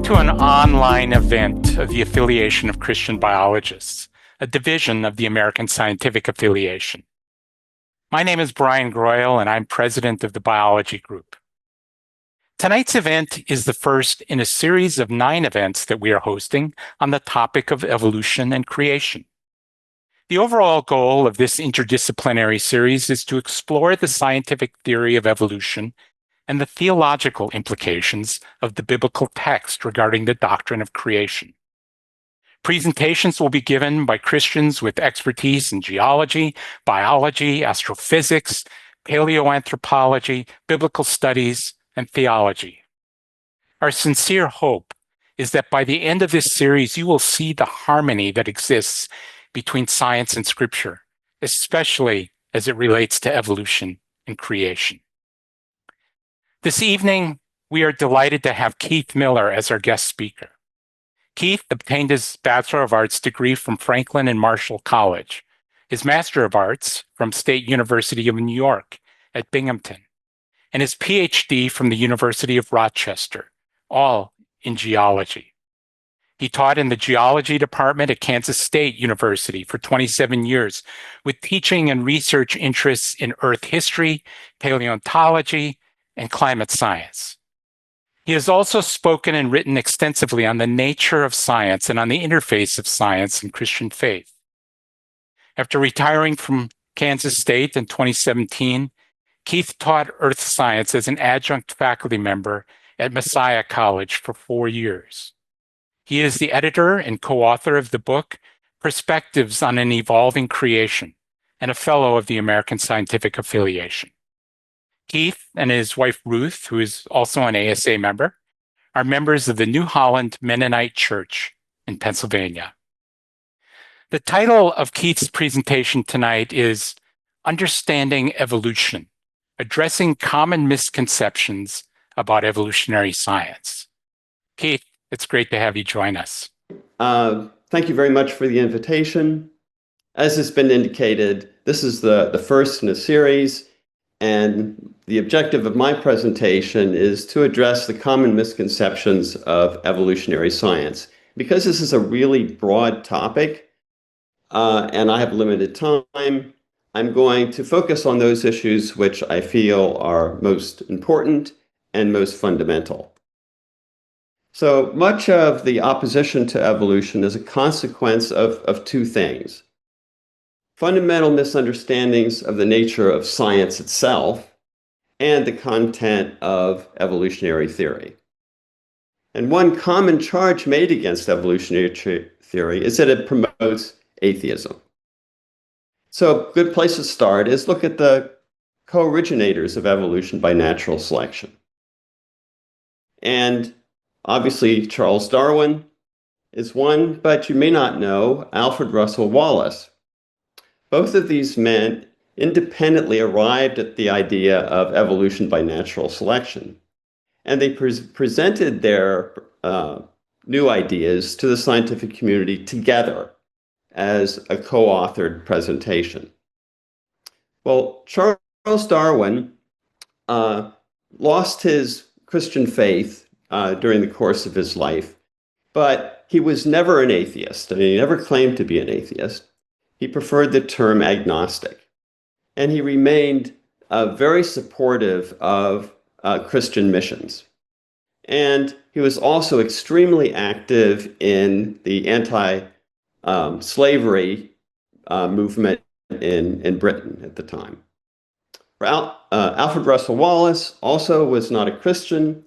to an online event of the Affiliation of Christian Biologists, a division of the American Scientific Affiliation. My name is Brian Groyle, and I'm president of the biology group. Tonight's event is the first in a series of 9 events that we are hosting on the topic of evolution and creation. The overall goal of this interdisciplinary series is to explore the scientific theory of evolution and the theological implications of the biblical text regarding the doctrine of creation. Presentations will be given by Christians with expertise in geology, biology, astrophysics, paleoanthropology, biblical studies, and theology. Our sincere hope is that by the end of this series, you will see the harmony that exists between science and scripture, especially as it relates to evolution and creation. This evening, we are delighted to have Keith Miller as our guest speaker. Keith obtained his Bachelor of Arts degree from Franklin and Marshall College, his Master of Arts from State University of New York at Binghamton, and his PhD from the University of Rochester, all in geology. He taught in the geology department at Kansas State University for 27 years, with teaching and research interests in Earth history, paleontology, and climate science. He has also spoken and written extensively on the nature of science and on the interface of science and Christian faith. After retiring from Kansas State in 2017, Keith taught earth science as an adjunct faculty member at Messiah College for 4 years. He is the editor and co-author of the book, Perspectives on an Evolving Creation, and a fellow of the American Scientific Affiliation. Keith and his wife Ruth, who is also an ASA member, are members of the New Holland Mennonite Church in Pennsylvania. The title of Keith's presentation tonight is Understanding Evolution, Addressing Common Misconceptions about Evolutionary Science. Keith, it's great to have you join us. Thank you very much for the invitation. As has been indicated, this is the first in a series, and the objective of my presentation is to address the common misconceptions of evolutionary science. Because this is a really broad topic, and I have limited time, I'm going to focus on those issues which I feel are most important and most fundamental. So much of the opposition to evolution is a consequence of 2 things. Fundamental misunderstandings of the nature of science itself and the content of evolutionary theory. And one common charge made against evolutionary theory is that it promotes atheism. So a good place to start is look at the co-originators of evolution by natural selection. And obviously, Charles Darwin is one, but you may not know Alfred Russel Wallace. Both of these men independently arrived at the idea of evolution by natural selection, and they presented their new ideas to the scientific community together as a co-authored presentation. Well, Charles Darwin lost his Christian faith during the course of his life, but he was never an atheist. I mean, he never claimed to be an atheist. He preferred the term agnostic, and he remained very supportive of Christian missions. And he was also extremely active in the anti-slavery movement in Britain at the time. Alfred Russel Wallace also was not a Christian,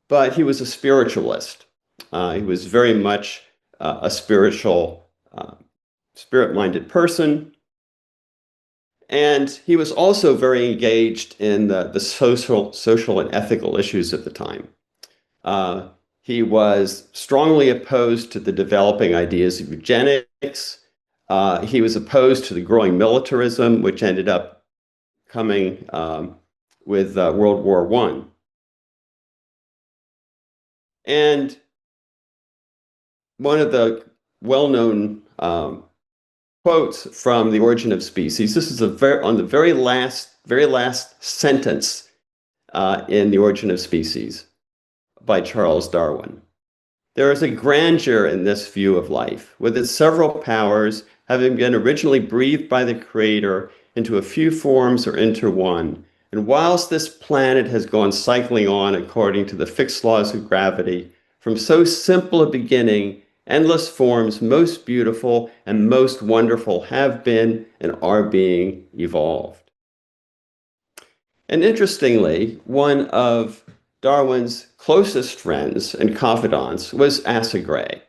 but he was a spiritualist. He was very much a spirit-minded person. And he was also very engaged in the social and ethical issues at the time. He was strongly opposed to the developing ideas of eugenics. He was opposed to the growing militarism, which ended up coming with World War I. And one of the well-known quotes from The Origin of Species. This is on the very last sentence in The Origin of Species by Charles Darwin. There is a grandeur in this view of life, with its several powers having been originally breathed by the Creator into a few forms or into one. And whilst this planet has gone cycling on according to the fixed laws of gravity, from so simple a beginning, endless forms, most beautiful and most wonderful, have been and are being evolved. And interestingly, one of Darwin's closest friends and confidants was Asa Gray.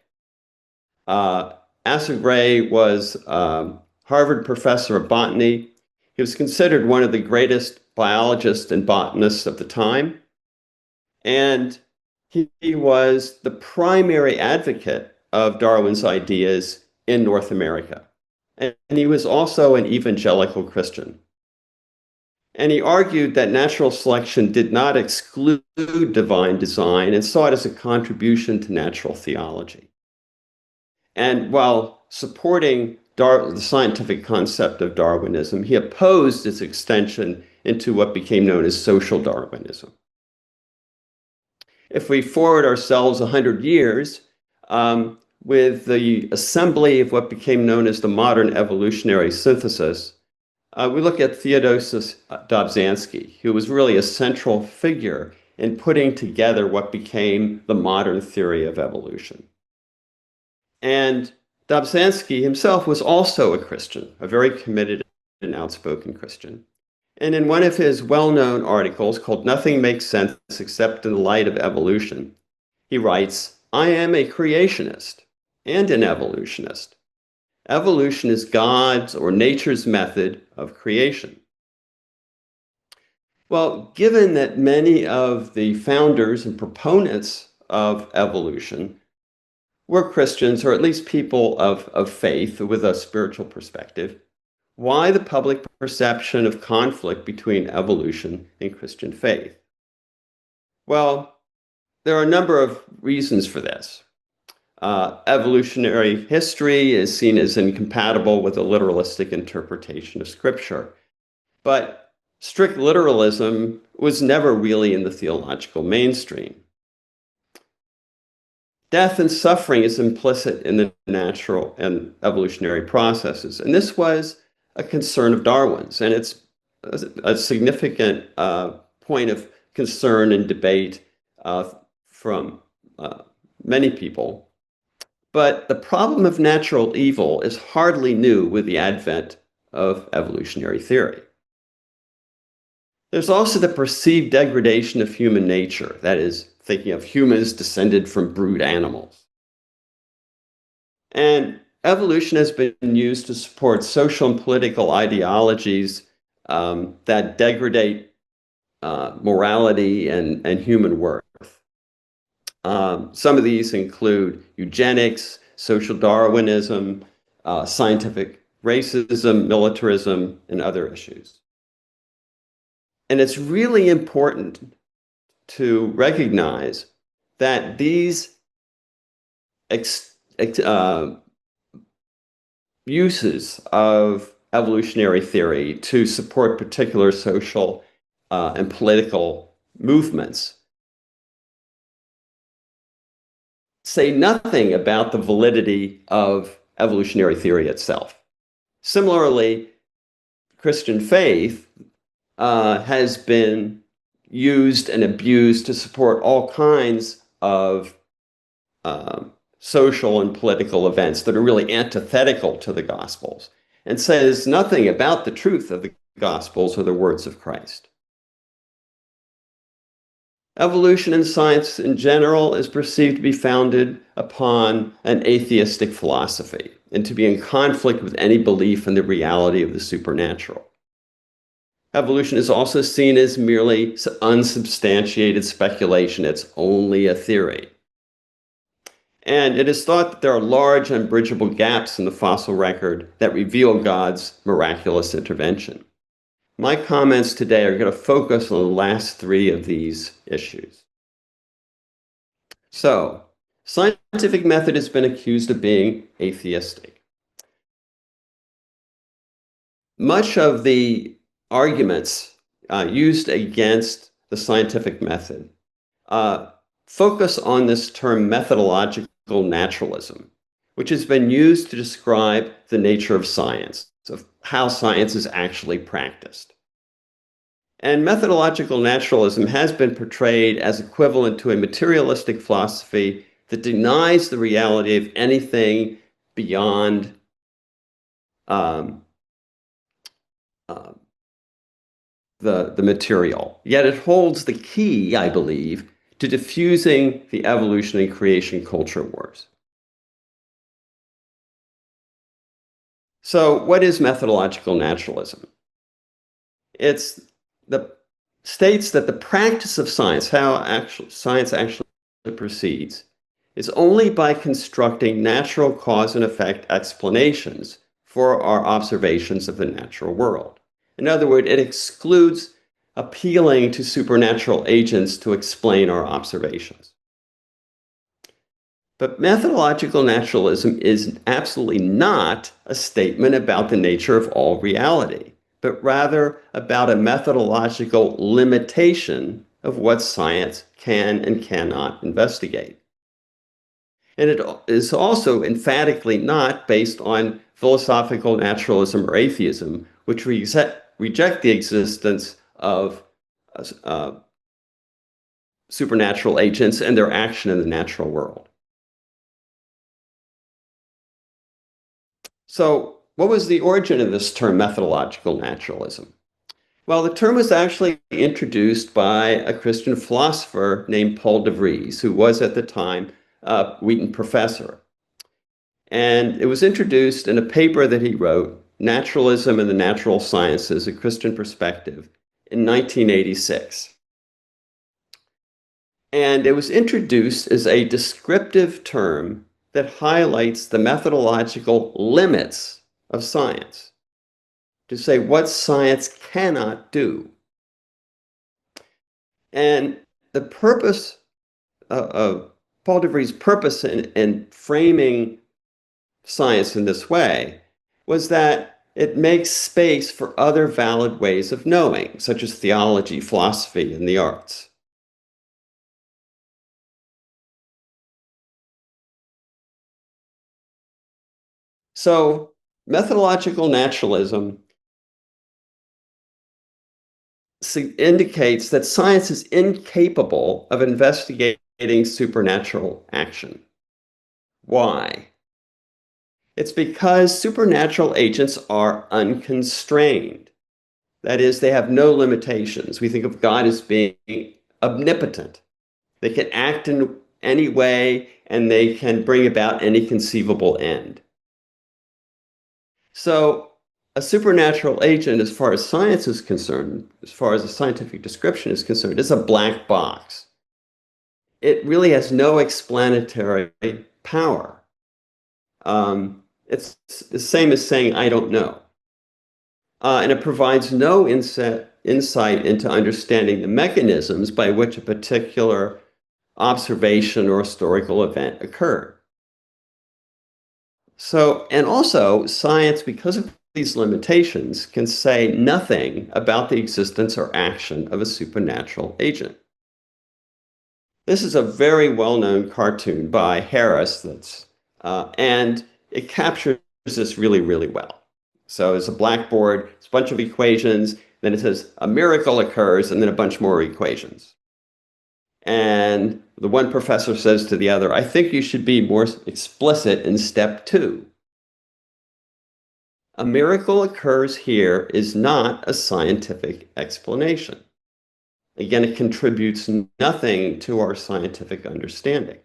Asa Gray was a Harvard professor of botany. He was considered one of the greatest biologists and botanists of the time. And he was the primary advocate of Darwin's ideas in North America. And he was also an evangelical Christian. And he argued that natural selection did not exclude divine design and saw it as a contribution to natural theology. And while supporting the scientific concept of Darwinism, he opposed its extension into what became known as social Darwinism. If we forward ourselves 100 years, with the assembly of what became known as the modern evolutionary synthesis, we look at Theodosius Dobzhansky, who was really a central figure in putting together what became the modern theory of evolution. And Dobzhansky himself was also a Christian, a very committed and outspoken Christian. And in one of his well-known articles called Nothing Makes Sense Except in the Light of Evolution, he writes, "I am a creationist and an evolutionist. Evolution is God's or nature's method of creation." Well, given that many of the founders and proponents of evolution were Christians, or at least people of faith with a spiritual perspective, why the public perception of conflict between evolution and Christian faith? Well, there are a number of reasons for this. Evolutionary history is seen as incompatible with a literalistic interpretation of Scripture. But strict literalism was never really in the theological mainstream. Death and suffering is implicit in the natural and evolutionary processes. And this was a concern of Darwin's, and it's a significant point of concern and debate from many people. But the problem of natural evil is hardly new with the advent of evolutionary theory. There's also the perceived degradation of human nature, that is, thinking of humans descended from brute animals. And evolution has been used to support social and political ideologies that degrade morality and human worth. Some of these include eugenics, social Darwinism, scientific racism, militarism, and other issues. And it's really important to recognize that these uses of evolutionary theory to support particular social and political movements say nothing about the validity of evolutionary theory itself. Similarly, Christian faith has been used and abused to support all kinds of social and political events that are really antithetical to the Gospels and says nothing about the truth of the Gospels or the words of Christ. Evolution in science in general is perceived to be founded upon an atheistic philosophy and to be in conflict with any belief in the reality of the supernatural. Evolution is also seen as merely unsubstantiated speculation. It's only a theory. And it is thought that there are large unbridgeable gaps in the fossil record that reveal God's miraculous intervention. My comments today are going to focus on the last three of these issues. So, scientific method has been accused of being atheistic. Much of the arguments used against the scientific method focus on this term methodological naturalism, which has been used to describe the nature of science, of how science is actually practiced. And methodological naturalism has been portrayed as equivalent to a materialistic philosophy that denies the reality of anything beyond um, uh, the material. Yet it holds the key, I believe, to diffusing the evolution and creation culture wars. So what is methodological naturalism? It's the states that the practice of science, science actually proceeds, is only by constructing natural cause and effect explanations for our observations of the natural world. In other words, it excludes appealing to supernatural agents to explain our observations. But methodological naturalism is absolutely not a statement about the nature of all reality, but rather about a methodological limitation of what science can and cannot investigate. And it is also emphatically not based on philosophical naturalism or atheism, which reject the existence of supernatural agents and their action in the natural world. So, what was the origin of this term, methodological naturalism? Well, the term was actually introduced by a Christian philosopher named Paul de Vries, who was at the time a Wheaton professor. And it was introduced in a paper that he wrote, Naturalism and the Natural Sciences, a Christian Perspective, in 1986. And it was introduced as a descriptive term that highlights the methodological limits of science, to say what science cannot do. And the purpose of Paul de Vries' purpose in framing science in this way was that it makes space for other valid ways of knowing, such as theology, philosophy, and the arts. So, methodological naturalism indicates that science is incapable of investigating supernatural action. Why? It's because supernatural agents are unconstrained. That is, they have no limitations. We think of God as being omnipotent. They can act in any way and they can bring about any conceivable end. So, a supernatural agent, as far as science is concerned, as far as a scientific description is concerned, is a black box. It really has no explanatory power. It's the same as saying, I don't know. And it provides no insight into understanding the mechanisms by which a particular observation or historical event occurred. So, and also science, because of these limitations, can say nothing about the existence or action of a supernatural agent. This is a very well-known cartoon by Harris and it captures this really, really well. So it's a blackboard, it's a bunch of equations, then it says a miracle occurs, and then a bunch more equations. And the one professor says to the other, I think you should be more explicit in step 2. A miracle occurs here is not a scientific explanation. Again, it contributes nothing to our scientific understanding.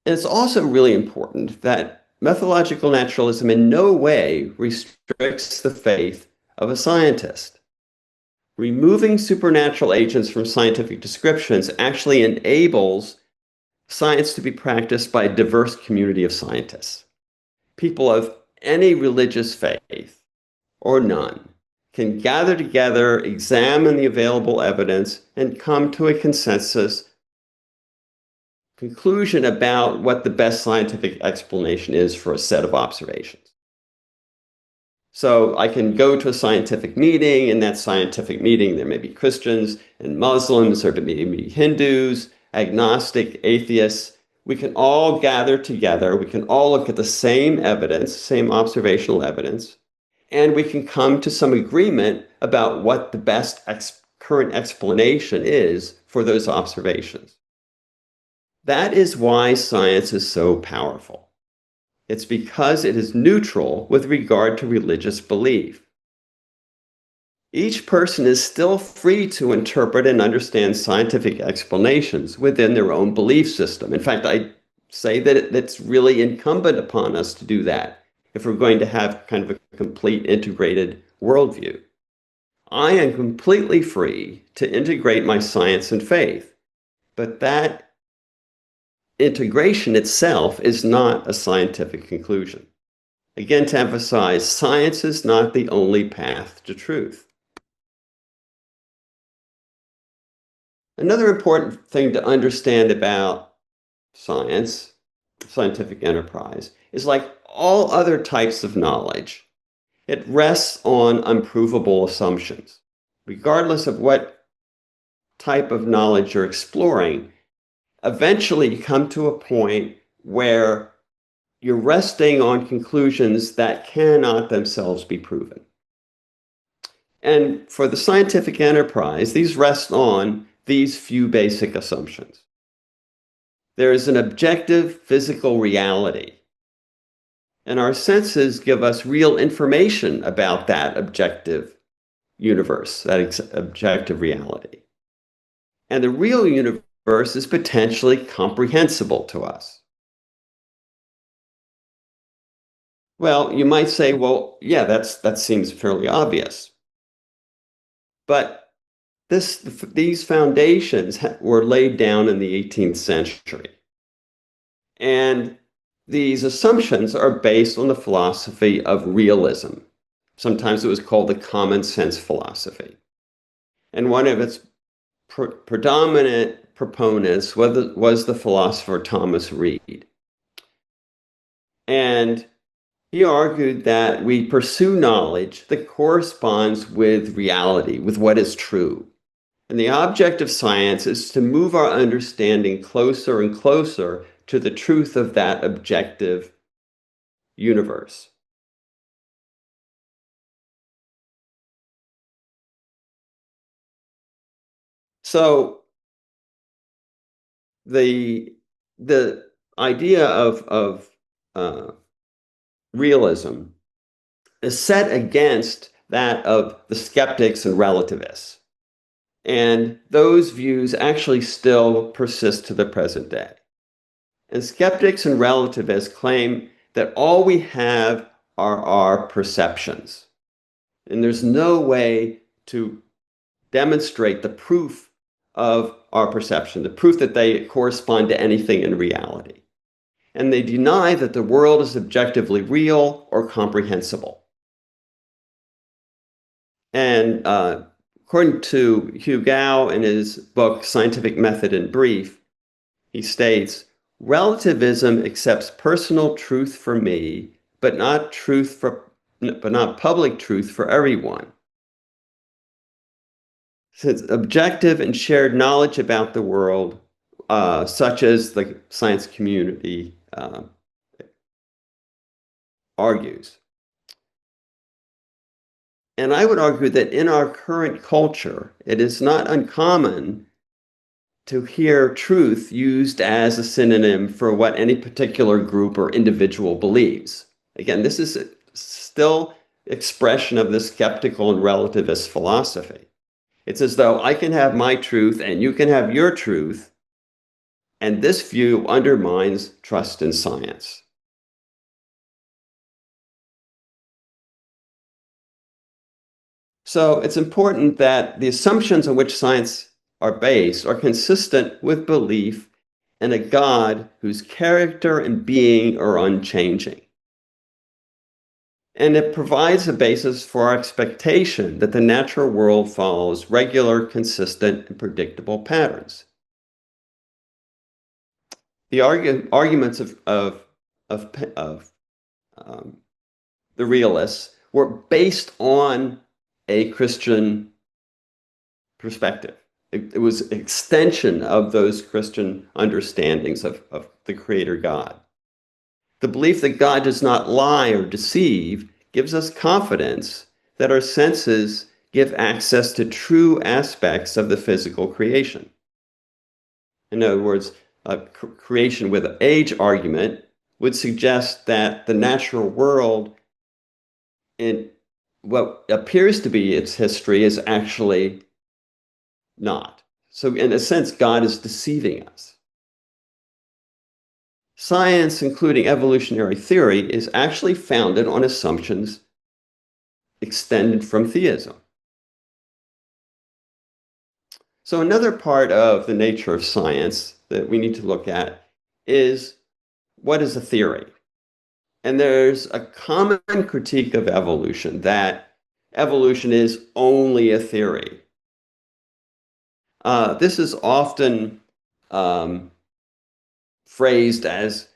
And it's also really important that methodological naturalism in no way restricts the faith of a scientist. Removing supernatural agents from scientific descriptions actually enables science to be practiced by a diverse community of scientists. People of any religious faith or none can gather together, examine the available evidence, and come to a consensus conclusion about what the best scientific explanation is for a set of observations. So I can go to a scientific meeting. In that scientific meeting, there may be Christians and Muslims, or there may be Hindus, agnostic, atheists. We can all gather together. We can all look at the same evidence, same observational evidence, and we can come to some agreement about what the best current explanation is for those observations. That is why science is so powerful. It's because it is neutral with regard to religious belief. Each person is still free to interpret and understand scientific explanations within their own belief system. In fact, I say that it's really incumbent upon us to do that if we're going to have kind of a complete integrated worldview. I am completely free to integrate my science and faith, but that integration itself is not a scientific conclusion. Again, to emphasize, science is not the only path to truth. Another important thing to understand about science, scientific enterprise, is like all other types of knowledge, it rests on unprovable assumptions. Regardless of what type of knowledge you're exploring, eventually you come to a point where you're resting on conclusions that cannot themselves be proven. And for the scientific enterprise, these rest on these few basic assumptions. There is an objective physical reality, and our senses give us real information about that objective universe, that objective reality. And the real universe is potentially comprehensible to us. Well, you might say, well, yeah, that seems fairly obvious. But these foundations were laid down in the 18th century. And these assumptions are based on the philosophy of realism. Sometimes it was called the common sense philosophy. And one of its predominant proponents was the philosopher Thomas Reid. And he argued that we pursue knowledge that corresponds with reality, with what is true. And the object of science is to move our understanding closer and closer to the truth of that objective universe. So the idea of realism is set against that of the skeptics and relativists. And those views actually still persist to the present day. And skeptics and relativists claim that all we have are our perceptions. And there's no way to demonstrate the proof of our perception, the proof that they correspond to anything in reality. And they deny that the world is objectively real or comprehensible. And according to Hugh Gao in his book, Scientific Method in Brief, he states, relativism accepts personal truth for me, but not public truth for everyone. Since objective and shared knowledge about the world, such as the science community argues. And I would argue that in our current culture, it is not uncommon to hear truth used as a synonym for what any particular group or individual believes. Again, this is still expression of the skeptical and relativist philosophy. It's as though I can have my truth and you can have your truth, and this view undermines trust in science. So it's important that the assumptions on which science are based are consistent with belief in a God whose character and being are unchanging. And it provides a basis for our expectation that the natural world follows regular, consistent, and predictable patterns. The arguments of the realists were based on a Christian perspective. It was an extension of those Christian understandings of the Creator God. The belief that God does not lie or deceive gives us confidence that our senses give access to true aspects of the physical creation. In other words, a creation with an age argument would suggest that the natural world, in what appears to be its history, is actually not. So, in a sense, God is deceiving us. Science, including evolutionary theory, is actually founded on assumptions extended from theism. So, another part of the nature of science that we need to look at is what is a theory? And there's a common critique of evolution that evolution is only a theory. This is often phrased as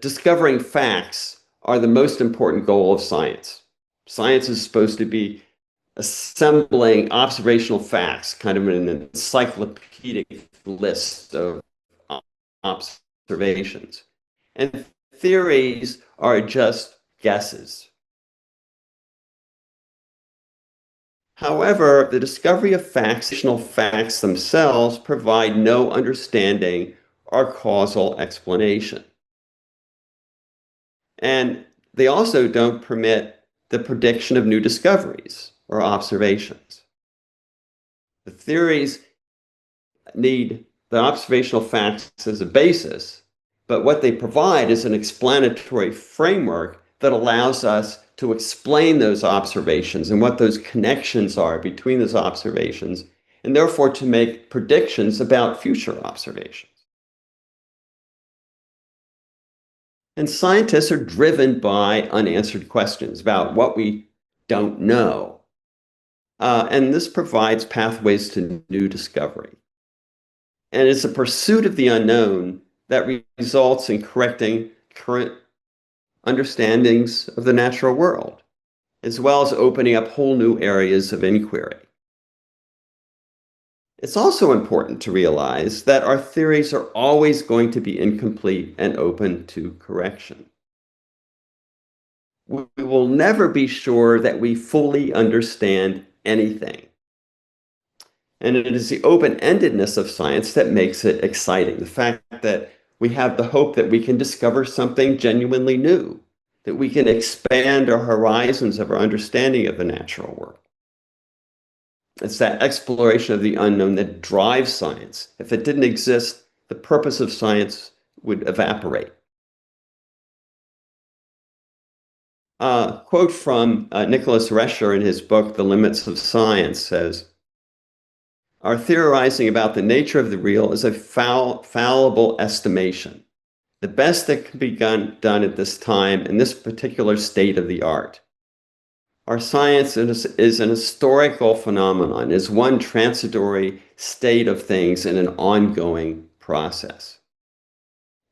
discovering facts are the most important goal of science. Science is supposed to be assembling observational facts, kind of an encyclopedic list of observations. And theories are just guesses. However, the discovery of facts themselves provide no understanding or causal explanation. And they also don't permit the prediction of new discoveries or observations. The theories need the observational facts as a basis, but what they provide is an explanatory framework that allows us to explain those observations and what those connections are between those observations, and therefore to make predictions about future observations. And scientists are driven by unanswered questions about what we don't know. And this provides pathways to new discovery. And it's a pursuit of the unknown that results in correcting current understandings of the natural world, as well as opening up whole new areas of inquiry. It's also important to realize that our theories are always going to be incomplete and open to correction. We will never be sure that we fully understand anything. And it is the open-endedness of science that makes it exciting. The fact that we have the hope that we can discover something genuinely new, that we can expand our horizons of our understanding of the natural world. It's that exploration of the unknown that drives science. If it didn't exist, the purpose of science would evaporate. Quote from Nicholas Rescher in his book, The Limits of Science, says, "Our theorizing about the nature of the real is a fallible estimation, the best that can be done at this time in this particular state of the art. Our science is an historical phenomenon, is one transitory state of things in an ongoing process."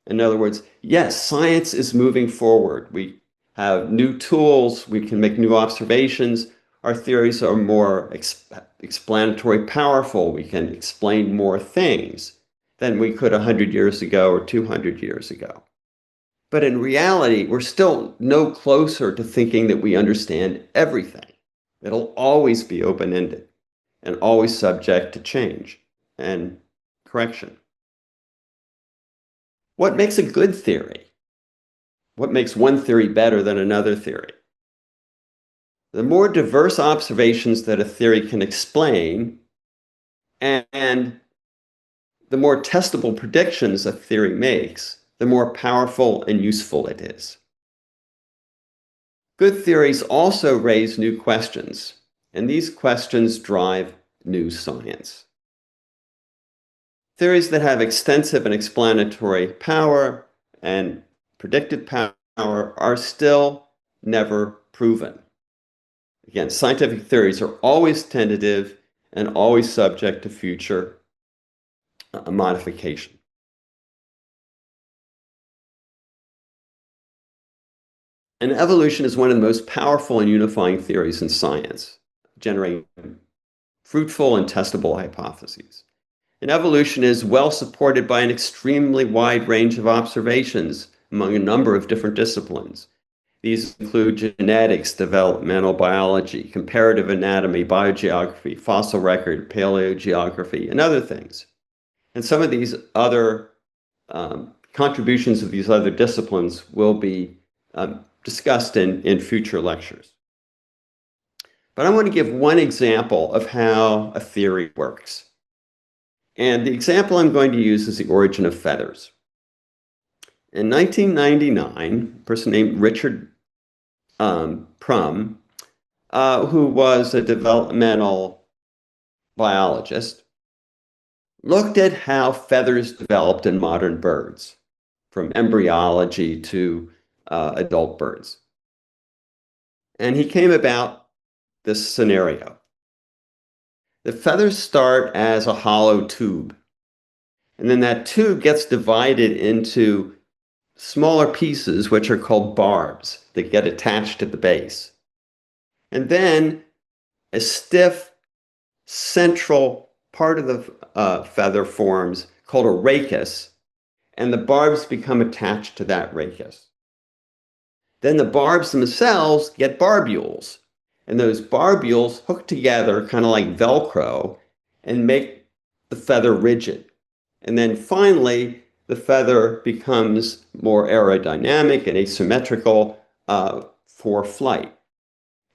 In other words, yes, science is moving forward. We have new tools, we can make new observations, our theories are more explanatory powerful, we can explain more things than we could 100 years ago or 200 years ago. But in reality, we're still no closer to thinking that we understand everything. It'll always be open-ended and always subject to change and correction. What makes a good theory? What makes one theory better than another theory? The more diverse observations that a theory can explain, and the more testable predictions a theory makes, the more powerful and useful it is. Good theories also raise new questions, and these questions drive new science. Theories that have extensive and explanatory power and predictive power are still never proven. Again, scientific theories are always tentative and always subject to future modification. And evolution is one of the most powerful and unifying theories in science, generating fruitful and testable hypotheses. And evolution is well supported by an extremely wide range of observations among a number of different disciplines. These include genetics, developmental biology, comparative anatomy, biogeography, fossil record, paleogeography, and other things. And some of these other contributions of these other disciplines will be discussed in future lectures. But I want to give one example of how a theory works. And the example I'm going to use is the origin of feathers. In 1999, a person named Richard Prum, who was a developmental biologist, looked at how feathers developed in modern birds, from embryology to adult birds. And he came about this scenario. The feathers start as a hollow tube, and then that tube gets divided into smaller pieces, which are called barbs, that get attached at the base. And then a stiff central part of the feather forms called a rachis, and the barbs become attached to that rachis. Then the barbs themselves get barbules, and those barbules hook together kind of like Velcro and make the feather rigid. And then finally, the feather becomes more aerodynamic and asymmetrical for flight.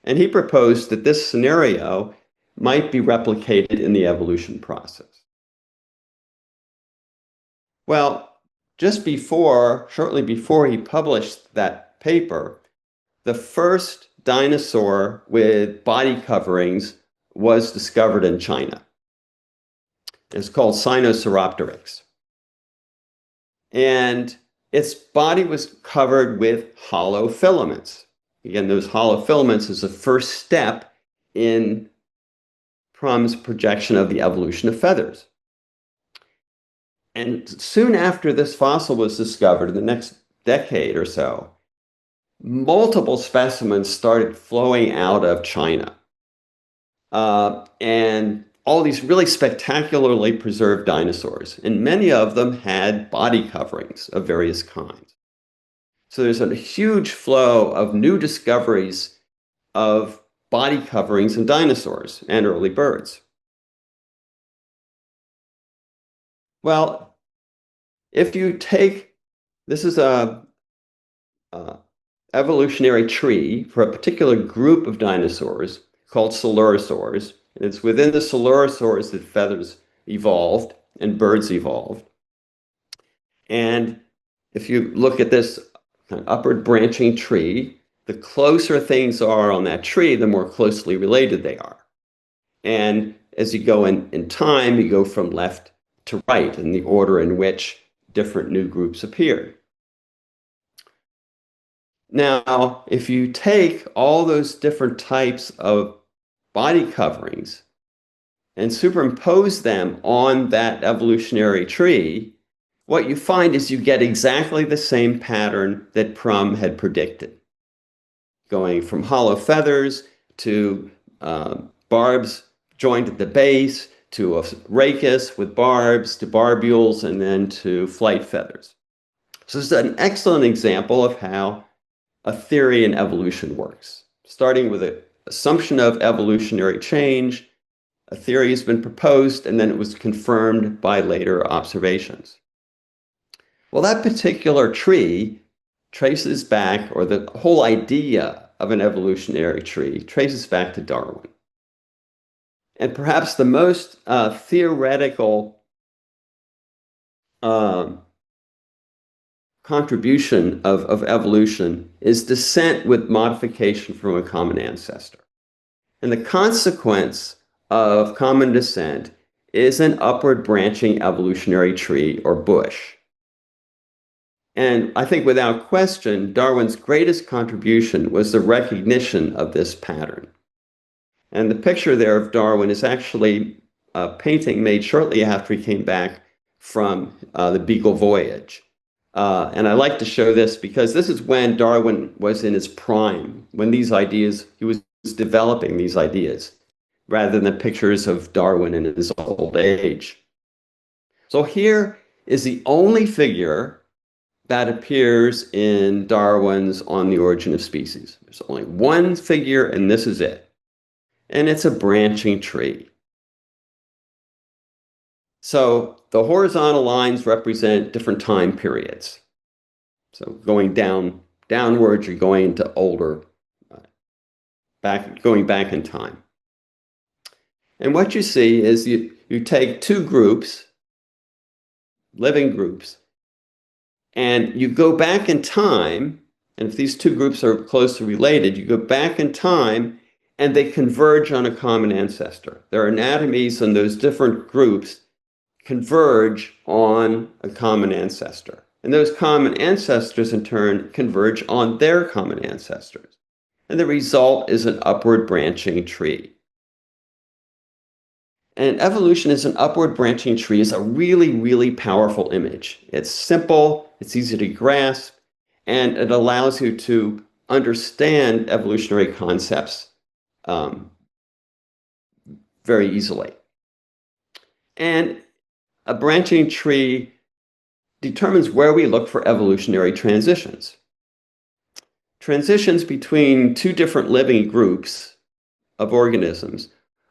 And he proposed that this scenario might be replicated in the evolution process. Well, shortly before he published that paper, the first dinosaur with body coverings was discovered in China. It's called Sinosauropteryx. And its body was covered with hollow filaments. Again, those hollow filaments is the first step in Prum's projection of the evolution of feathers. And soon after this fossil was discovered, in the next decade or so, multiple specimens started flowing out of China. And all these really spectacularly preserved dinosaurs, and many of them had body coverings of various kinds. So there's a huge flow of new discoveries of body coverings in dinosaurs and early birds. Well, if you take, this is a evolutionary tree for a particular group of dinosaurs called Coelurosaurs. And it's within the Coelurosaurs that feathers evolved and birds evolved. And if you look at this kind of upward branching tree, the closer things are on that tree, the more closely related they are. And as you go in time, you go from left to right in the order in which different new groups appeared. Now, if you take all those different types of body coverings and superimpose them on that evolutionary tree, what you find is you get exactly the same pattern that Prum had predicted, going from hollow feathers to barbs joined at the base, to a rachis with barbs, to barbules, and then to flight feathers. So this is an excellent example of how a theory in evolution works. Starting with an assumption of evolutionary change, a theory has been proposed, and then it was confirmed by later observations. Well, that particular tree traces back, or the whole idea of an evolutionary tree traces back to Darwin. And perhaps the most theoretical contribution of evolution is descent with modification from a common ancestor. And the consequence of common descent is an upward branching evolutionary tree or bush. And I think without question, Darwin's greatest contribution was the recognition of this pattern. And the picture there of Darwin is actually a painting made shortly after he came back from the Beagle voyage. And I like to show this because this is when Darwin was in his prime, when he was developing these ideas, rather than pictures of Darwin in his old age. So here is the only figure that appears in Darwin's On the Origin of Species. There's only one figure, and this is it. And it's a branching tree. So the horizontal lines represent different time periods. So going downwards, you're going to older, going back in time. And what you see is you take two groups, living groups, and you go back in time, and if these two groups are closely related, you go back in time and they converge on a common ancestor. Their anatomies in those different groups converge on a common ancestor. And those common ancestors, in turn, converge on their common ancestors. And the result is an upward branching tree. And evolution as an upward branching tree is a really, really powerful image. It's simple, it's easy to grasp, and it allows you to understand evolutionary concepts very easily. And a branching tree determines where we look for evolutionary transitions. Transitions between two different living groups of organisms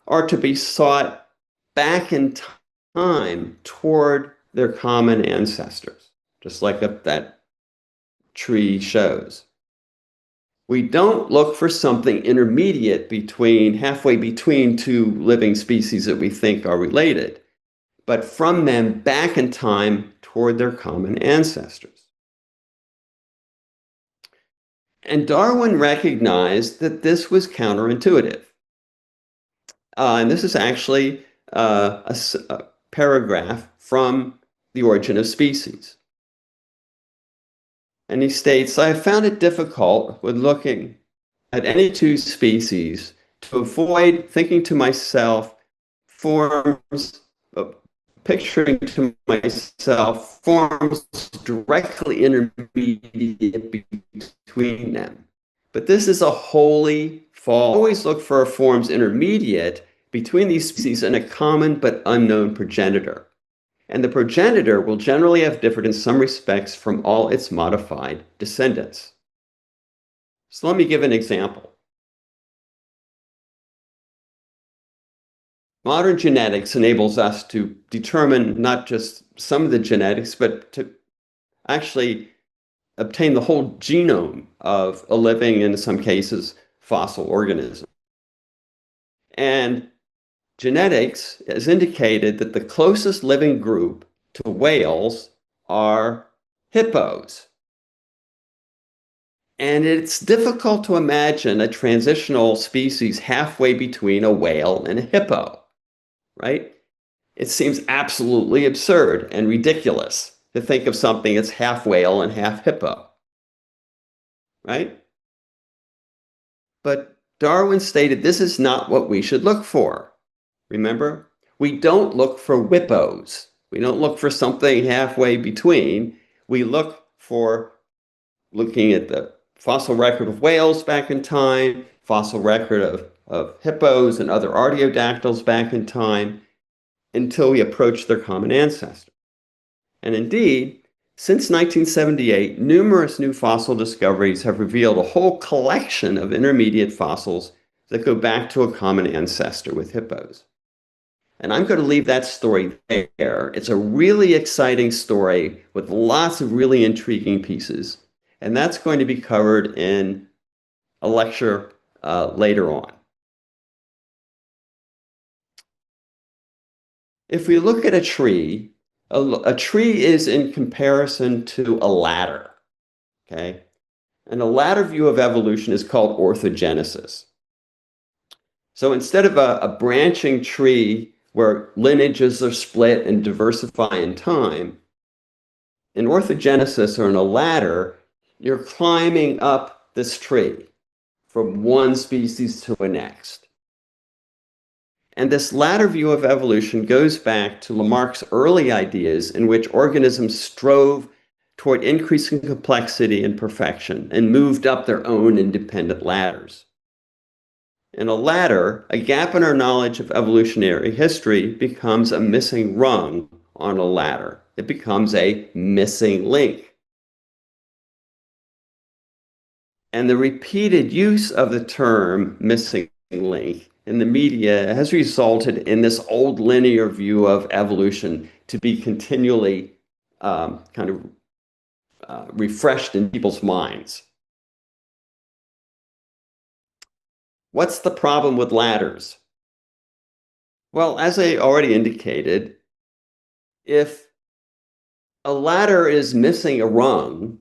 are to be sought back in time toward their common ancestors, just like that tree shows. We don't look for something intermediate halfway between two living species that we think are related, but from them back in time toward their common ancestors. And Darwin recognized that this was counterintuitive. And this is actually a paragraph from The Origin of Species. And he states, I have found it difficult when looking at any two species to avoid thinking to myself picturing to myself forms directly intermediate between them. But this is a wholly false. Always look for forms intermediate between these species and a common but unknown progenitor. And the progenitor will generally have differed in some respects from all its modified descendants. So let me give an example. Modern genetics enables us to determine not just some of the genetics, but to actually obtain the whole genome of a living, in some cases, fossil organism. And genetics has indicated that the closest living group to whales are hippos. And it's difficult to imagine a transitional species halfway between a whale and a hippo, right? It seems absolutely absurd and ridiculous to think of something that's half whale and half hippo, right? But Darwin stated this is not what we should look for. Remember, we don't look for whippos. We don't look for something halfway between. We look for looking at the fossil record of whales back in time, fossil record of hippos and other artiodactyls back in time, until we approach their common ancestor. And indeed, since 1978, numerous new fossil discoveries have revealed a whole collection of intermediate fossils that go back to a common ancestor with hippos. And I'm going to leave that story there. It's a really exciting story with lots of really intriguing pieces. And that's going to be covered in a lecture later on. If we look at a tree is in comparison to a ladder, okay? And a ladder view of evolution is called orthogenesis. So instead of a branching tree where lineages are split and diversify in time, in orthogenesis or in a ladder, you're climbing up this tree from one species to the next. And this latter view of evolution goes back to Lamarck's early ideas in which organisms strove toward increasing complexity and perfection and moved up their own independent ladders. In a ladder, a gap in our knowledge of evolutionary history becomes a missing rung on a ladder. It becomes a missing link. And the repeated use of the term missing link in the media has resulted in this old linear view of evolution to be continually refreshed in people's minds. What's the problem with ladders? Well, as I already indicated, if a ladder is missing a rung,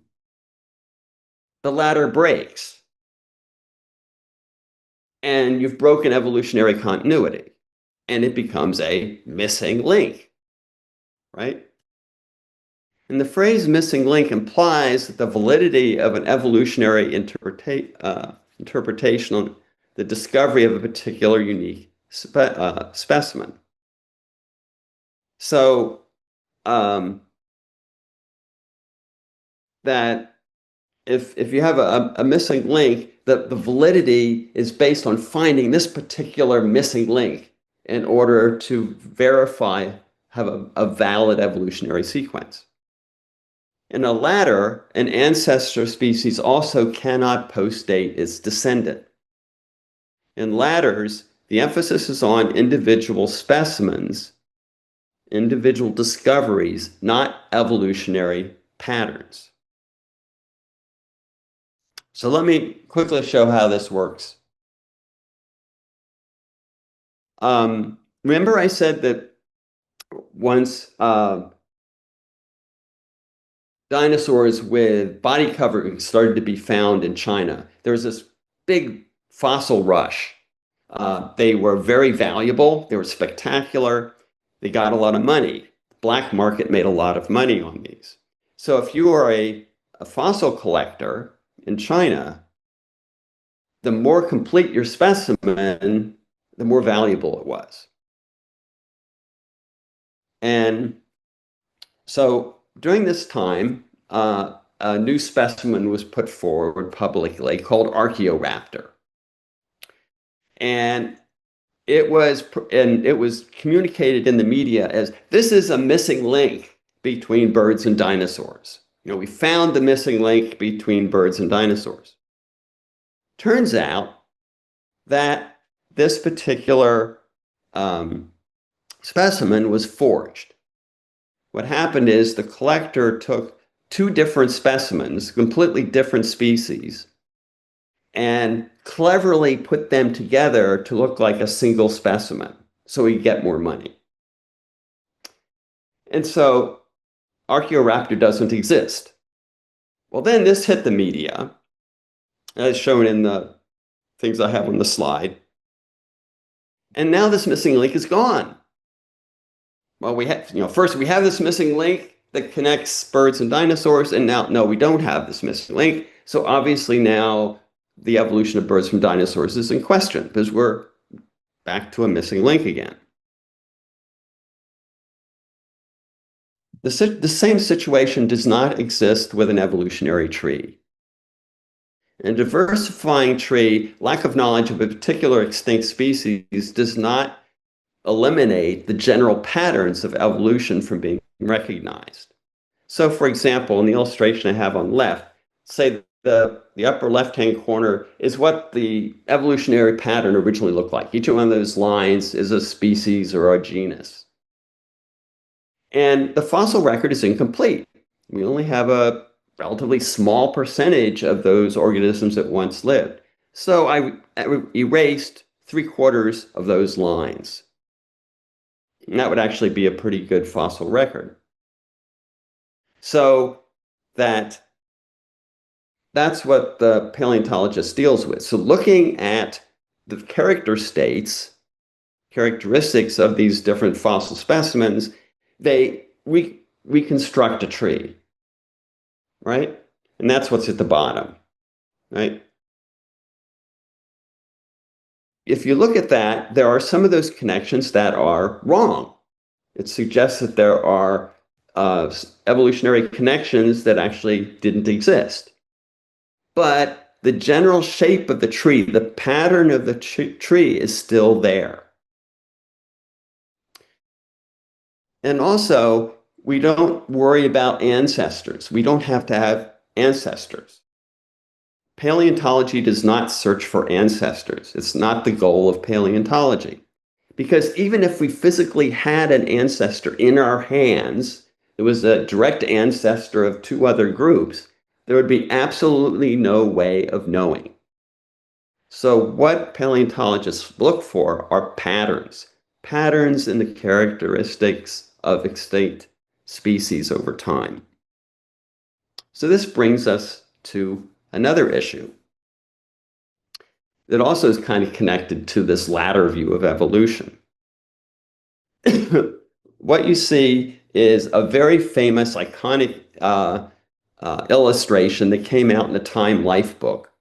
the ladder breaks. And you've broken evolutionary continuity, and it becomes a missing link, right? And the phrase missing link implies that the validity of an evolutionary interpretation on the discovery of a particular unique specimen. So that if you have a missing link, the validity is based on finding this particular missing link in order to verify, have a valid evolutionary sequence. In a ladder, an ancestor species also cannot postdate its descendant. In ladders, the emphasis is on individual specimens, individual discoveries, not evolutionary patterns. So let me quickly show how this works. Remember I said that once dinosaurs with body coverings started to be found in China, there was this big fossil rush. They were very valuable. They were spectacular. They got a lot of money. The black market made a lot of money on these. So if you are a fossil collector in China, the more complete your specimen, the more valuable it was. And so during this time, a new specimen was put forward publicly called Archaeoraptor. And it was communicated in the media as this is a missing link between birds and dinosaurs. You know, we found the missing link between birds and dinosaurs. Turns out that this particular specimen was forged. What happened is the collector took two different specimens, completely different species, and cleverly put them together to look like a single specimen so he'd get more money. And so Archaeoraptor doesn't exist. Well, then this hit the media, as shown in the things I have on the slide. And now this missing link is gone. Well, first we have this missing link that connects birds and dinosaurs, and now, no, we don't have this missing link. So obviously now the evolution of birds from dinosaurs is in question because we're back to a missing link again. The same situation does not exist with an evolutionary tree. In a diversifying tree, lack of knowledge of a particular extinct species does not eliminate the general patterns of evolution from being recognized. So, for example, in the illustration I have on the left, say the upper left-hand corner is what the evolutionary pattern originally looked like. Each one of those lines is a species or a genus. And the fossil record is incomplete. We only have a relatively small percentage of those organisms that once lived. So I erased 3/4 of those lines. And that would actually be a pretty good fossil record. So that's what the paleontologist deals with. So looking at the characteristics of these different fossil specimens, they reconstruct a tree, right? And that's what's at the bottom, right? If you look at that, there are some of those connections that are wrong. It suggests that there are evolutionary connections that actually didn't exist. But the general shape of the tree, the pattern of the tree is still there. And also, we don't worry about ancestors. We don't have to have ancestors. Paleontology does not search for ancestors. It's not the goal of paleontology. Because even if we physically had an ancestor in our hands, it was a direct ancestor of two other groups, there would be absolutely no way of knowing. So what paleontologists look for are patterns, patterns in the characteristics of extinct species over time. So this brings us to another issue that also is kind of connected to this latter view of evolution. What you see is a very famous, iconic illustration that came out in the Time Life book.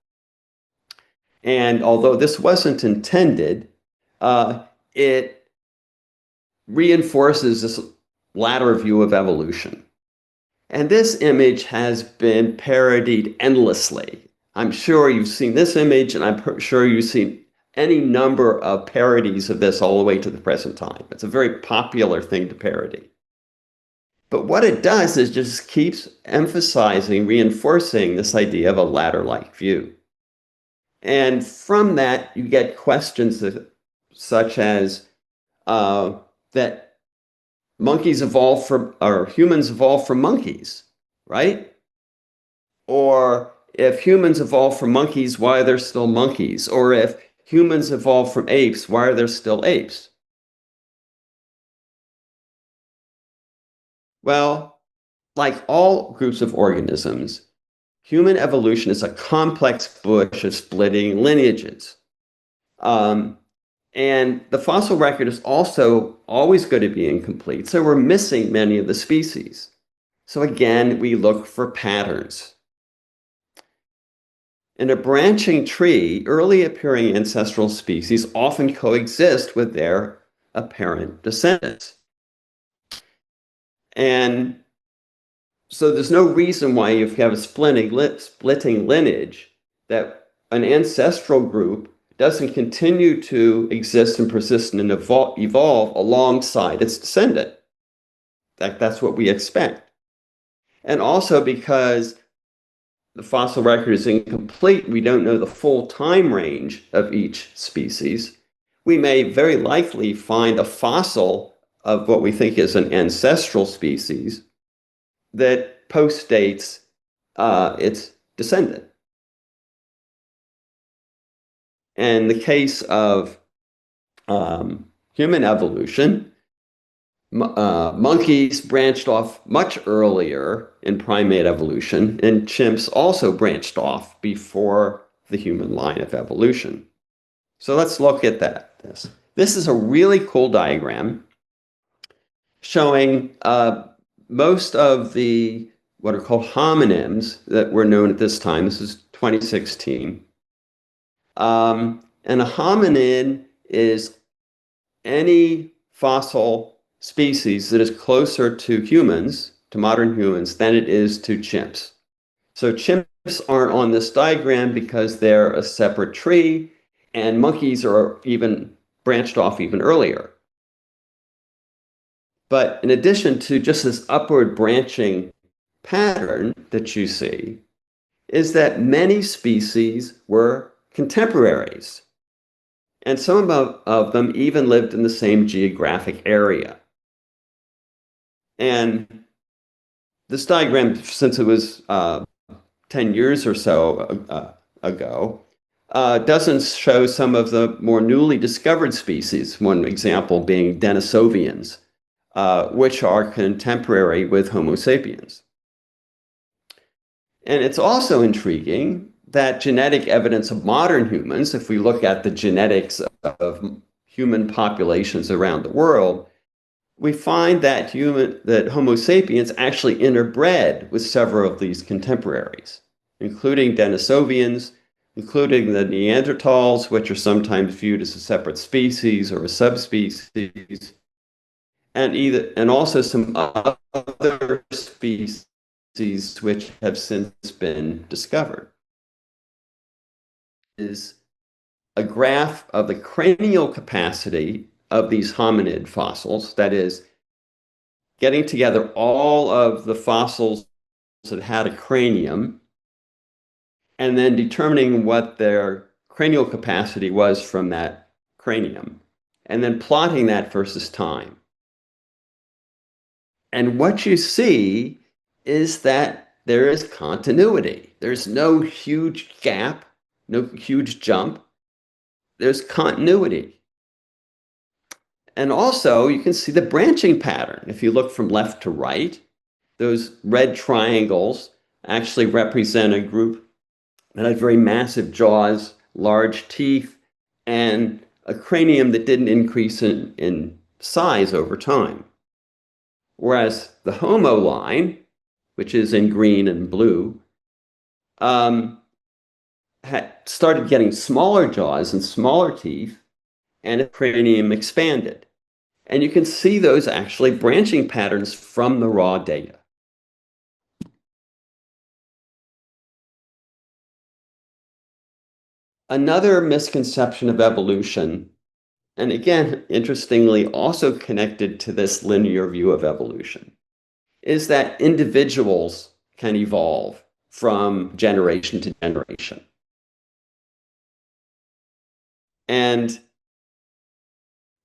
And although this wasn't intended, it reinforces this latter view of evolution. And this image has been parodied endlessly. I'm sure you've seen this image, and I'm sure you've seen any number of parodies of this all the way to the present time. It's a very popular thing to parody. But what it does is just keeps emphasizing, reinforcing this idea of a ladder-like view. And from that, you get questions such as that monkeys evolved from, or humans evolved from monkeys, right? Or if humans evolved from monkeys, why are there still monkeys? Or if humans evolved from apes, why are there still apes? Well, like all groups of organisms, human evolution is a complex bush of splitting lineages. And the fossil record is also always going to be incomplete, so we're missing many of the species. So again, we look for patterns. In a branching tree, early appearing ancestral species often coexist with their apparent descendants. And so there's no reason why you have a splitting lineage that an ancestral group doesn't continue to exist and persist and evolve alongside its descendant. That's what we expect. And also because the fossil record is incomplete, we don't know the full time range of each species, we may very likely find a fossil of what we think is an ancestral species that postdates its descendant. In the case of human evolution, monkeys branched off much earlier in primate evolution, and chimps also branched off before the human line of evolution. So let's look at that. This is a really cool diagram showing most of the what are called homonyms that were known at this time. This is 2016. And a hominid is any fossil species that is closer to humans, to modern humans, than it is to chimps. So chimps aren't on this diagram because they're a separate tree, and monkeys are even branched off even earlier. But in addition to just this upward branching pattern that you see, is that many species were contemporaries. And some of them even lived in the same geographic area. And this diagram, since it was 10 years or so ago, doesn't show some of the more newly discovered species, one example being Denisovians, which are contemporary with Homo sapiens. And it's also intriguing that genetic evidence of modern humans, if we look at the genetics of human populations around the world, we find that Homo sapiens actually interbred with several of these contemporaries, including Denisovians, including the Neanderthals, which are sometimes viewed as a separate species or a subspecies, and also some other species which have since been discovered. Is a graph of the cranial capacity of these hominid fossils, that is, getting together all of the fossils that had a cranium and then determining what their cranial capacity was from that cranium, and then plotting that versus time. And what you see is that there is continuity. There's no huge gap, no huge jump. There's continuity. And also, you can see the branching pattern. If you look from left to right, those red triangles actually represent a group that had very massive jaws, large teeth, and a cranium that didn't increase in size over time. Whereas the Homo line, which is in green and blue, had started getting smaller jaws and smaller teeth, and the cranium expanded. And you can see those actually branching patterns from the raw data. Another misconception of evolution, and again, interestingly, also connected to this linear view of evolution, is that individuals can evolve from generation to generation. And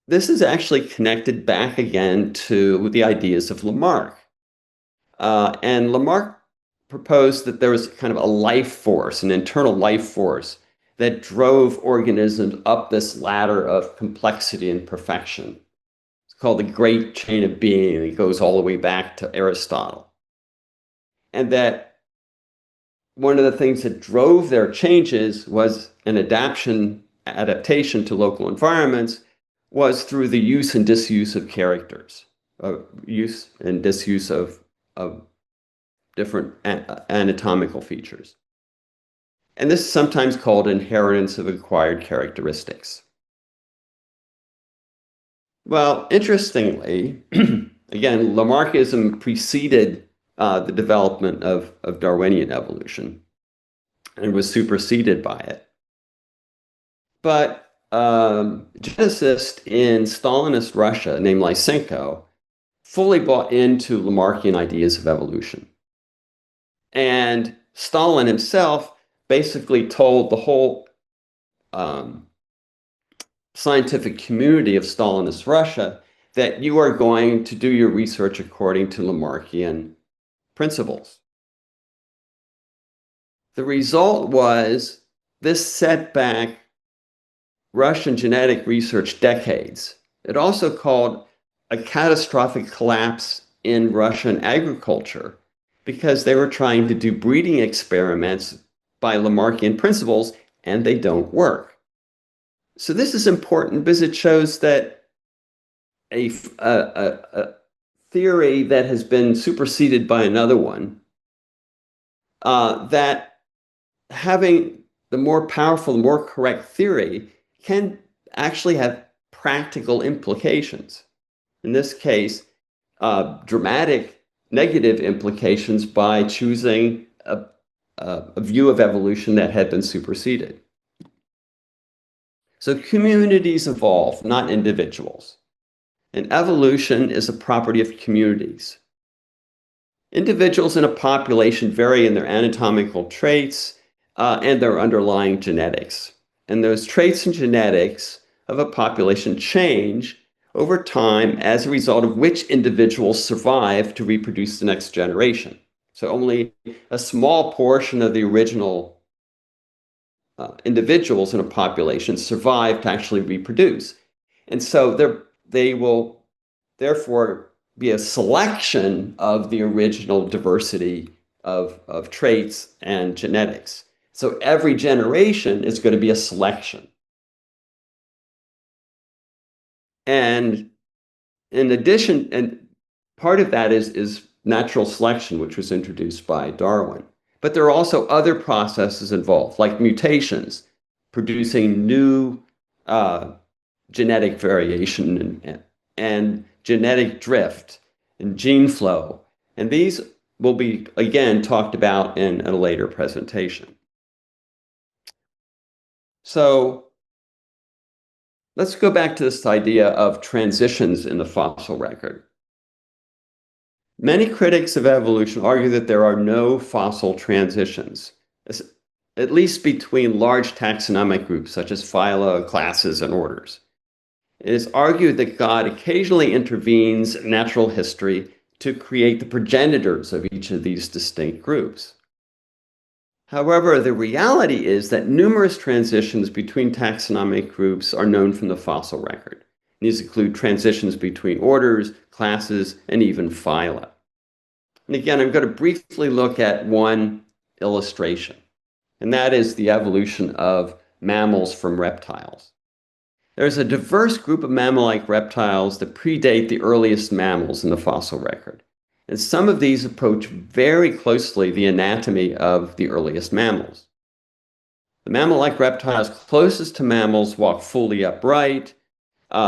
this is actually connected back again to the ideas of Lamarck. And Lamarck proposed that there was kind of a life force, an internal life force, that drove organisms up this ladder of complexity and perfection. It's called the Great Chain of Being. It goes all the way back to Aristotle. And that one of the things that drove their changes was an adaptation to local environments, was through the use and disuse of characters, use and disuse of different anatomical features. And this is sometimes called inheritance of acquired characteristics. Well, interestingly, again, Lamarckism preceded the development of Darwinian evolution and was superseded by it. But a geneticist in Stalinist Russia named Lysenko fully bought into Lamarckian ideas of evolution. And Stalin himself basically told the whole scientific community of Stalinist Russia that you are going to do your research according to Lamarckian principles. The result was this set back Russian genetic research decades. It also caused a catastrophic collapse in Russian agriculture because they were trying to do breeding experiments by Lamarckian principles, and they don't work. So this is important because it shows that a theory that has been superseded by another one, that having the more powerful, the more correct theory can actually have practical implications. In this case, dramatic negative implications by choosing a view of evolution that had been superseded. So communities evolve, not individuals. And evolution is a property of communities. Individuals in a population vary in their anatomical traits and their underlying genetics. And those traits and genetics of a population change over time as a result of which individuals survive to reproduce the next generation. So only a small portion of the original individuals in a population survive to actually reproduce. And so they will therefore be a selection of the original diversity of traits and genetics. So every generation is going to be a selection. And in addition, and part of that is natural selection, which was introduced by Darwin. But there are also other processes involved, like mutations, producing new genetic variation and genetic drift, and gene flow. And these will be, again, talked about in a later presentation. So let's go back to this idea of transitions in the fossil record. Many critics of evolution argue that there are no fossil transitions, at least between large taxonomic groups such as phyla, classes, and orders. It is argued that God occasionally intervenes in natural history to create the progenitors of each of these distinct groups. However, the reality is that numerous transitions between taxonomic groups are known from the fossil record. These include transitions between orders, classes, and even phyla. And again, I'm going to briefly look at one illustration, and that is the evolution of mammals from reptiles. There's a diverse group of mammal-like reptiles that predate the earliest mammals in the fossil record. And some of these approach very closely the anatomy of the earliest mammals. The mammal-like reptiles closest to mammals walk fully upright.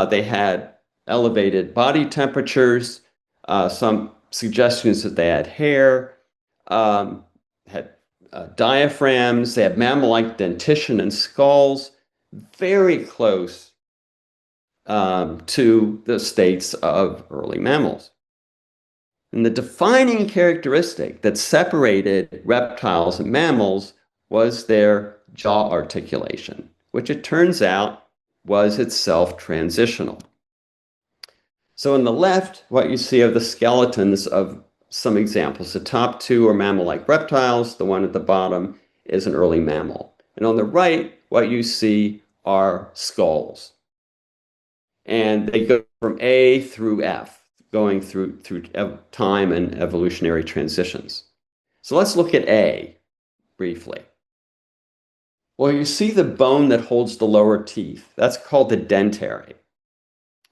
They had elevated body temperatures, some suggestions that they had hair, had diaphragms, they had mammal-like dentition and skulls, very close to the states of early mammals. And the defining characteristic that separated reptiles and mammals was their jaw articulation, which it turns out was itself transitional. So on the left, what you see are the skeletons of some examples. The top two are mammal-like reptiles. The one at the bottom is an early mammal. And on the right, what you see are skulls. And they go from A through F, going through time and evolutionary transitions. So let's look at A briefly. Well, you see the bone that holds the lower teeth. That's called the dentary.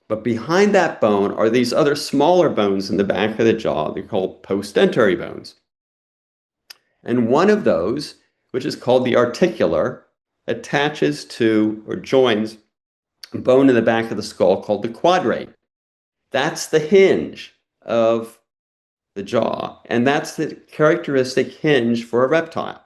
But behind that bone are these other smaller bones in the back of the jaw. They're called postdentary bones. And one of those, which is called the articular, attaches to or joins a bone in the back of the skull called the quadrate. That's the hinge of the jaw, and that's the characteristic hinge for a reptile.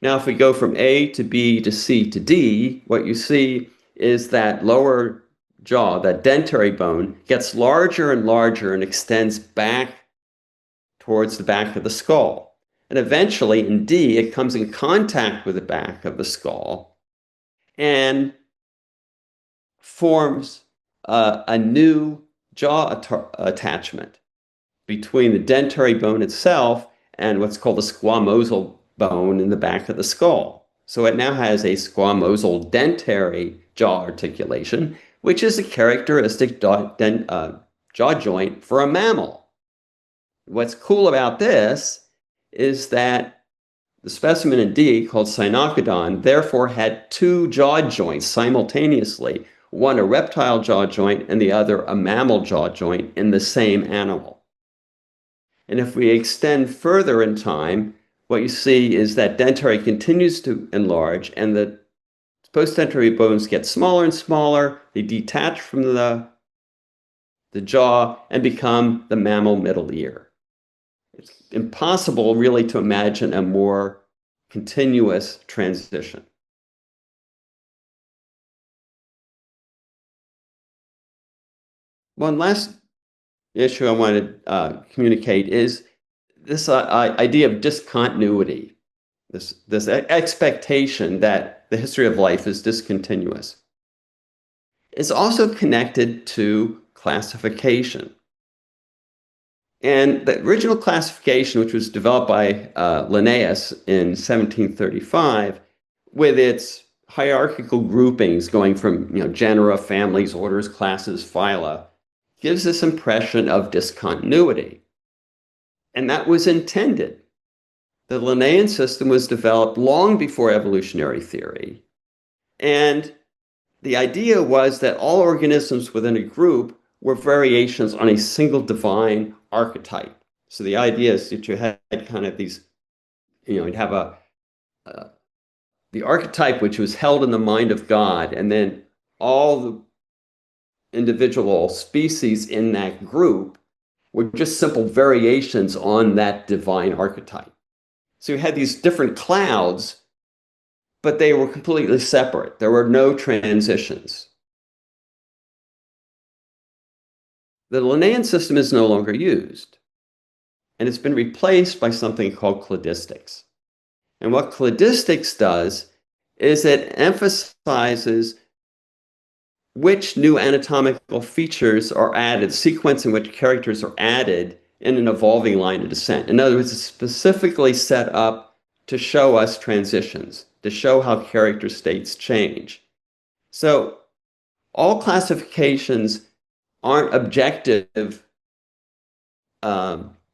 Now, if we go from A to B to C to D, what you see is that lower jaw, that dentary bone, gets larger and larger and extends back towards the back of the skull. And eventually, in D, it comes in contact with the back of the skull and forms a new jaw attachment between the dentary bone itself and what's called the squamosal bone in the back of the skull. So it now has a squamosal dentary jaw articulation, which is a characteristic jaw joint for a mammal. What's cool about this is that the specimen in D, called Cynocodon, therefore had two jaw joints simultaneously, one a reptile jaw joint and the other a mammal jaw joint in the same animal. And if we extend further in time, what you see is that dentary continues to enlarge and the postdentary bones get smaller and smaller. They detach from the jaw and become the mammal middle ear. It's impossible really to imagine a more continuous transition. One last issue I want to communicate is this idea of discontinuity, this expectation that the history of life is discontinuous. It's also connected to classification. And the original classification, which was developed by Linnaeus in 1735, with its hierarchical groupings going from genera, families, orders, classes, phyla, gives this impression of discontinuity. And that was intended. The Linnaean system was developed long before evolutionary theory. And the idea was that all organisms within a group were variations on a single divine archetype. So the idea is that you had kind of these, you'd have the archetype which was held in the mind of God, and then all the individual species in that group were just simple variations on that divine archetype. So you had these different clouds, but they were completely separate. There were no transitions. The Linnaean system is no longer used, and it's been replaced by something called cladistics. And what cladistics does is it emphasizes which new anatomical features are added, the sequence in which characters are added in an evolving line of descent. In other words, it's specifically set up to show us transitions, to show how character states change. So all classifications aren't objective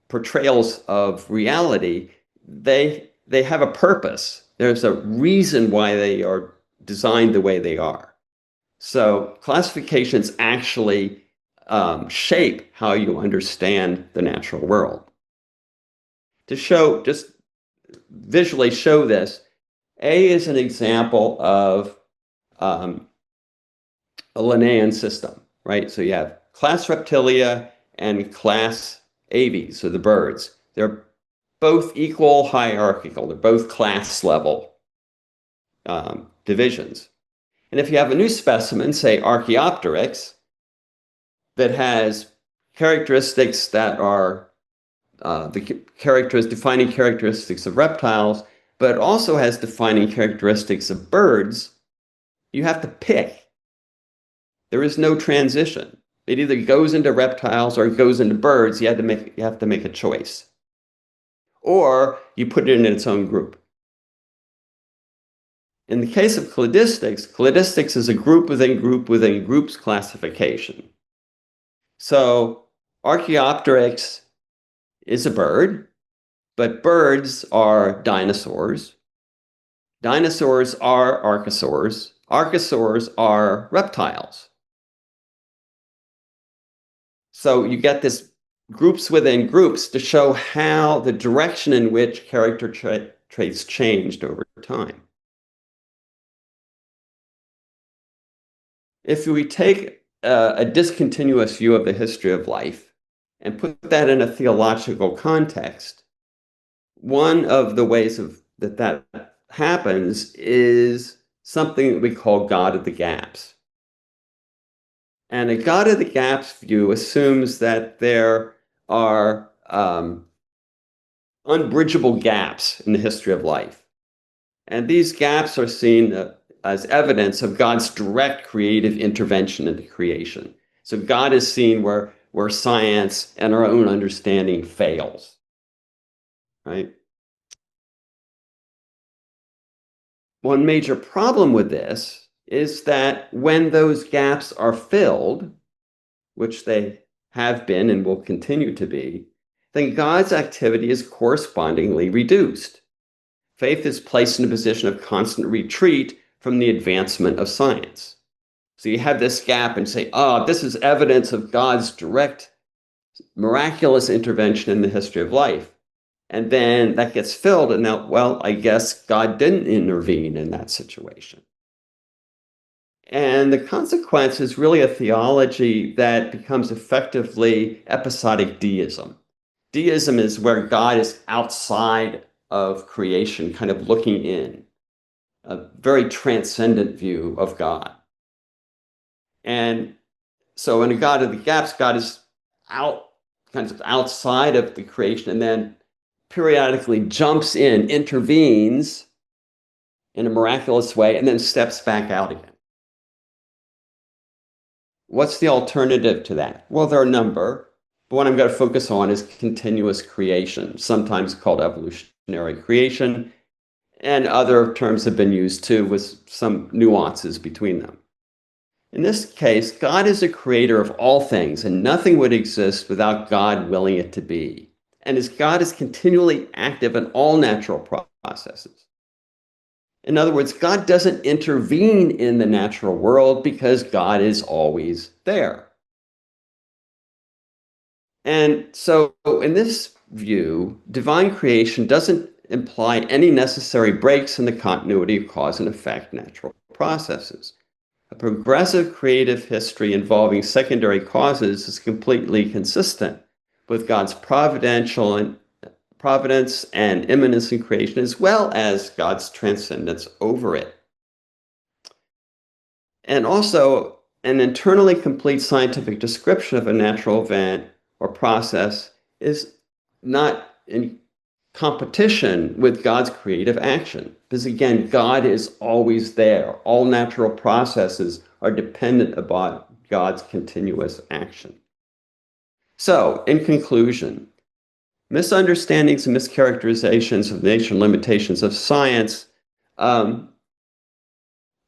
portrayals of reality. They have a purpose. There's a reason why they are designed the way they are. So classifications actually shape how you understand the natural world. To show, just visually show this, A is an example of a Linnaean system, right? So you have class Reptilia and class Aves, so the birds. They're both equal hierarchical. They're both class level divisions. And if you have a new specimen, say Archaeopteryx, that has characteristics that are defining characteristics of reptiles, but also has defining characteristics of birds, you have to pick. There is no transition. It either goes into reptiles or it goes into birds. You have to make a choice. Or you put it in its own group. In the case of cladistics is a group within groups classification. So Archaeopteryx is a bird, but birds are dinosaurs. Dinosaurs are archosaurs. Archosaurs are reptiles. So you get this groups within groups to show how the direction in which character traits changed over time. If we take a discontinuous view of the history of life and put that in a theological context, one of the ways that happens is something that we call God of the gaps. And a God of the gaps view assumes that there are unbridgeable gaps in the history of life. And these gaps are seen as evidence of God's direct creative intervention into creation. So God is seen where science and our own understanding fails, right? One major problem with this is that when those gaps are filled, which they have been and will continue to be, then God's activity is correspondingly reduced. Faith is placed in a position of constant retreat from the advancement of science. So you have this gap and say, oh, this is evidence of God's direct, miraculous intervention in the history of life. And then that gets filled, and now, well, I guess God didn't intervene in that situation. And the consequence is really a theology that becomes effectively episodic deism. Deism is where God is outside of creation, kind of looking in, a very transcendent view of God. And so in a God of the gaps, God is kind of outside of the creation, and then periodically jumps in, intervenes in a miraculous way, and then steps back out again. What's the alternative to that? Well, there are a number, but what I'm going to focus on is continuous creation, sometimes called evolutionary creation, and other terms have been used too, with some nuances between them. In this case, God is a creator of all things, and nothing would exist without God willing it to be. And as God is continually active in all natural processes. In other words, God doesn't intervene in the natural world because God is always there. And so in this view, divine creation doesn't imply any necessary breaks in the continuity of cause and effect natural processes. A progressive creative history involving secondary causes is completely consistent with God's providence and immanence in creation, as well as God's transcendence over it. And also, an internally complete scientific description of a natural event or process is not in competition with God's creative action. Because again, God is always there. All natural processes are dependent upon God's continuous action. So, in conclusion, misunderstandings and mischaracterizations of the nature and limitations of science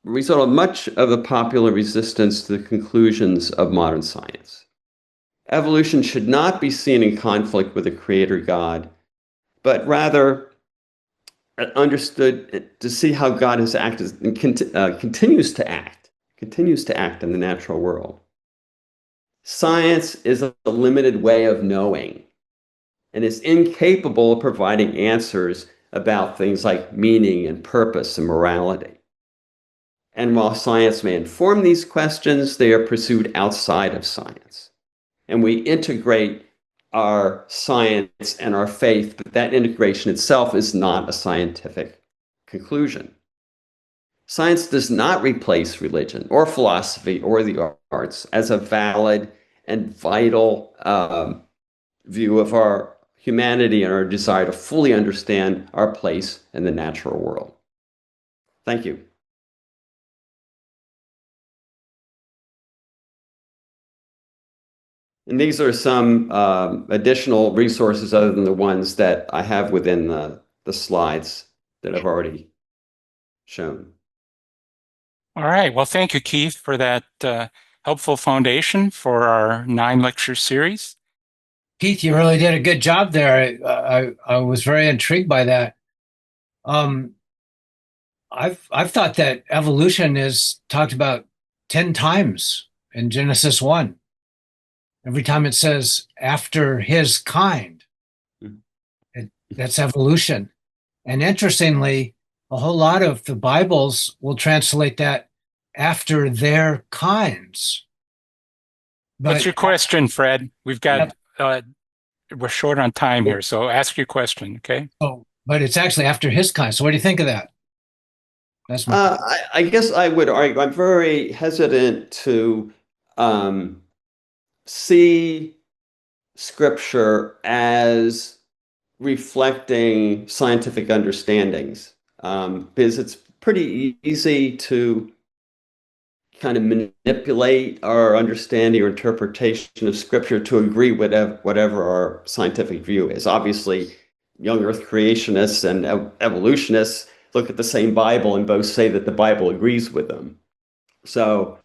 result in much of the popular resistance to the conclusions of modern science. Evolution should not be seen in conflict with the creator God, but rather understood to see how God has acted and continues to act in the natural world. Science is a limited way of knowing and is incapable of providing answers about things like meaning and purpose and morality. And while science may inform these questions, they are pursued outside of science. And we integrate our science and our faith, but that integration itself is not a scientific conclusion. Science does not replace religion or philosophy or the arts as a valid and vital view of our humanity and our desire to fully understand our place in the natural world. Thank you. And these are some additional resources other than the ones that I have within the slides that I've already shown. All right. Well, thank you, Keith, for that helpful foundation for our 9-lecture series. Keith, you really did a good job there. I was very intrigued by that. I've thought that evolution is talked about 10 times in Genesis 1. Every time it says after his kind, that's evolution. And interestingly, a whole lot of the Bibles will translate that after their kinds. What's your question, Fred? We've got, we're short on time here, so ask your question, okay? Oh, but it's actually after his kind. So what do you think of that? That's my I guess I would argue, I'm very hesitant to see scripture as reflecting scientific understandings, because it's pretty easy to kind of manipulate our understanding or interpretation of scripture to agree with whatever our scientific view is. Obviously, young earth creationists and evolutionists look at the same Bible and both say that the Bible agrees with them. So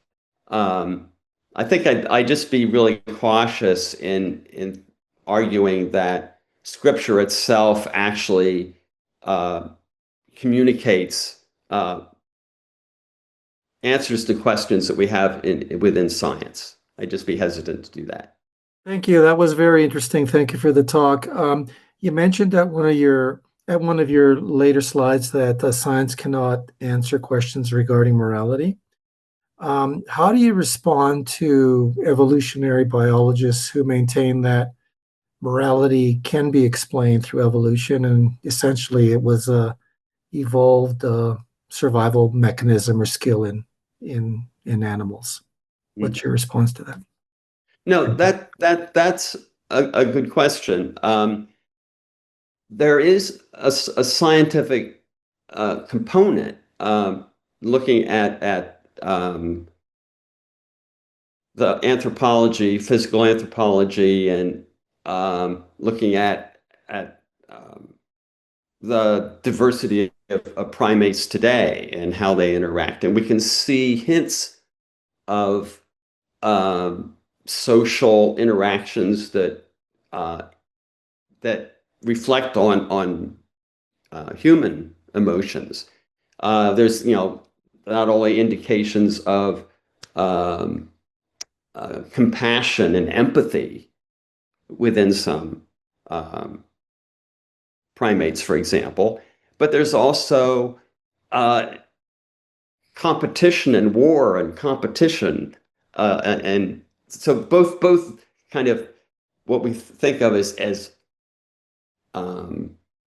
I think I'd just be really cautious in arguing that scripture itself actually communicates answers to questions that we have within science. I'd just be hesitant to do that. Thank you. That was very interesting. Thank you for the talk. You mentioned at one of your later slides that science cannot answer questions regarding morality. How do you respond to evolutionary biologists who maintain that morality can be explained through evolution and essentially it was a evolved survival mechanism or skill in animals? What's your response to that? No, that's a good question. There is a scientific component looking at the anthropology, physical anthropology, and looking at the diversity of primates today and how they interact, and we can see hints of social interactions that reflect on human emotions. There's not only indications of compassion and empathy within some primates, for example, but there's also competition and war and competition, and so both kind of what we think of as